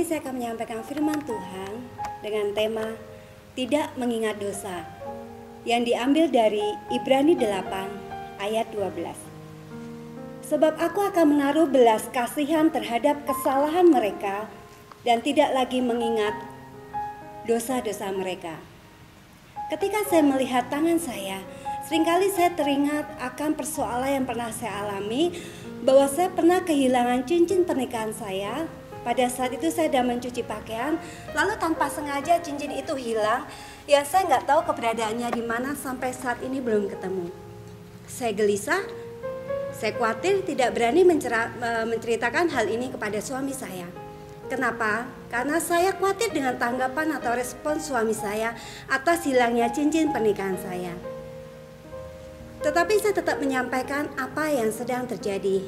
ini saya akan menyampaikan firman Tuhan dengan tema tidak mengingat dosa yang diambil dari Ibrani 8 ayat 12. Sebab aku akan menaruh belas kasihan terhadap kesalahan mereka dan tidak lagi mengingat dosa-dosa mereka. Ketika saya melihat tangan saya, seringkali saya teringat akan persoalan yang pernah saya alami, bahwa saya pernah kehilangan cincin pernikahan saya. Pada saat itu saya sedang mencuci pakaian, lalu tanpa sengaja cincin itu hilang. Ya, saya nggak tahu keberadaannya di mana, sampai saat ini belum ketemu. Saya gelisah, saya khawatir, tidak berani menceritakan hal ini kepada suami saya. Kenapa? Karena saya khawatir dengan tanggapan atau respon suami saya atas hilangnya cincin pernikahan saya. Tetapi saya tetap menyampaikan apa yang sedang terjadi.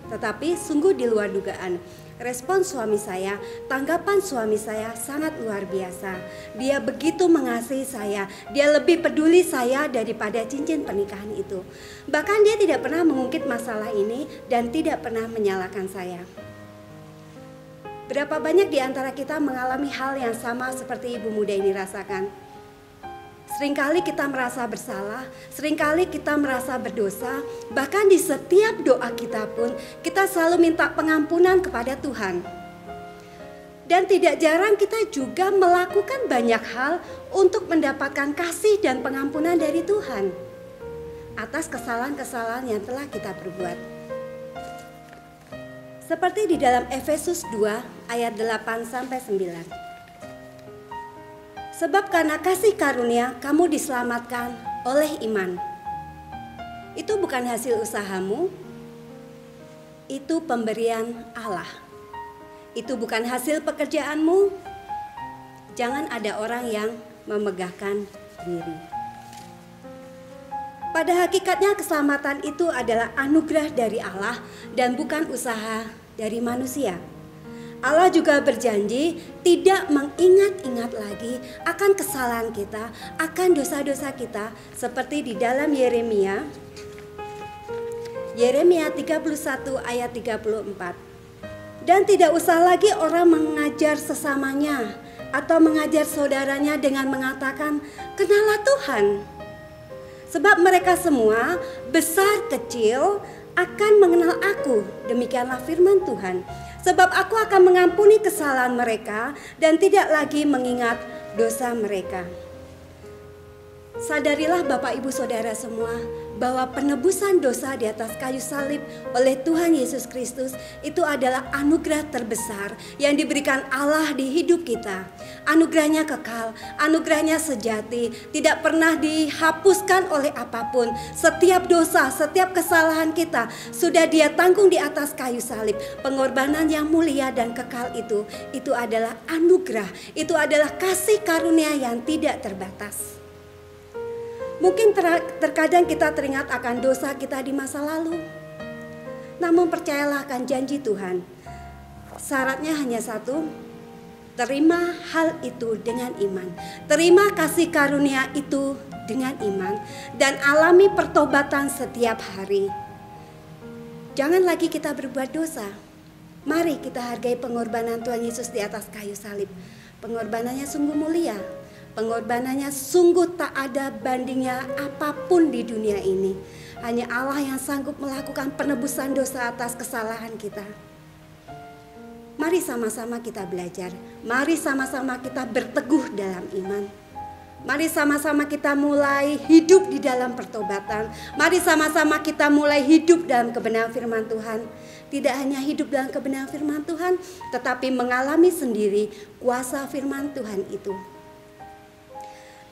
Tetapi sungguh di luar dugaan. Respon suami saya, tanggapan suami saya sangat luar biasa. Dia begitu mengasihi saya, dia lebih peduli saya daripada cincin pernikahan itu. Bahkan dia tidak pernah mengungkit masalah ini dan tidak pernah menyalahkan saya. Berapa banyak di antara kita mengalami hal yang sama seperti ibu muda ini rasakan? Seringkali kita merasa bersalah, seringkali kita merasa berdosa, bahkan di setiap doa kita pun kita selalu minta pengampunan kepada Tuhan. Dan tidak jarang kita juga melakukan banyak hal untuk mendapatkan kasih dan pengampunan dari Tuhan atas kesalahan-kesalahan yang telah kita perbuat. Seperti di dalam Efesus 2 ayat 8-9. Sebab karena kasih karunia kamu diselamatkan oleh iman. Itu bukan hasil usahamu, itu pemberian Allah. Itu bukan hasil pekerjaanmu. Jangan ada orang yang memegahkan diri. Pada hakikatnya keselamatan itu adalah anugerah dari Allah dan bukan usaha dari manusia. Allah juga berjanji tidak mengingat-ingat lagi akan kesalahan kita, akan dosa-dosa kita, seperti di dalam Yeremia 31 ayat 34. Dan tidak usah lagi orang mengajar sesamanya atau mengajar saudaranya dengan mengatakan, "Kenalah Tuhan." Sebab mereka semua, besar kecil, akan mengenal aku. Demikianlah firman Tuhan. Sebab aku akan mengampuni kesalahan mereka dan tidak lagi mengingat dosa mereka. Sadarilah Bapak Ibu Saudara semua, bahwa penebusan dosa di atas kayu salib oleh Tuhan Yesus Kristus itu adalah anugerah terbesar yang diberikan Allah di hidup kita. Anugerahnya kekal, anugerahnya sejati, tidak pernah dihapuskan oleh apapun. Setiap dosa, setiap kesalahan kita sudah Dia tanggung di atas kayu salib. Pengorbanan yang mulia dan kekal itu adalah anugerah, itu adalah kasih karunia yang tidak terbatas. Mungkin terkadang kita teringat akan dosa kita di masa lalu. Namun percayalah akan janji Tuhan. Syaratnya hanya satu, terima hal itu dengan iman. Terima kasih karunia itu dengan iman. Dan alami pertobatan setiap hari. Jangan lagi kita berbuat dosa. Mari kita hargai pengorbanan Tuhan Yesus di atas kayu salib. Pengorbanannya sungguh mulia. Pengorbanannya sungguh tak ada bandingnya apapun di dunia ini. Hanya Allah yang sanggup melakukan penebusan dosa atas kesalahan kita. Mari sama-sama kita belajar. Mari sama-sama kita berteguh dalam iman. Mari sama-sama kita mulai hidup di dalam pertobatan. Mari sama-sama kita mulai hidup dalam kebenaran firman Tuhan. Tidak hanya hidup dalam kebenaran firman Tuhan, tetapi mengalami sendiri kuasa firman Tuhan itu.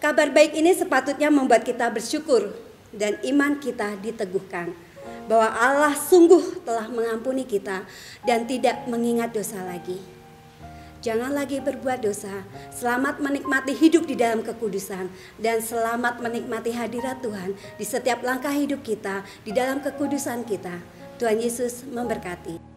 Kabar baik ini sepatutnya membuat kita bersyukur dan iman kita diteguhkan. Bahwa Allah sungguh telah mengampuni kita dan tidak mengingat dosa lagi. Jangan lagi berbuat dosa. Selamat menikmati hidup di dalam kekudusan. Dan selamat menikmati hadirat Tuhan di setiap langkah hidup kita, di dalam kekudusan kita. Tuhan Yesus memberkati.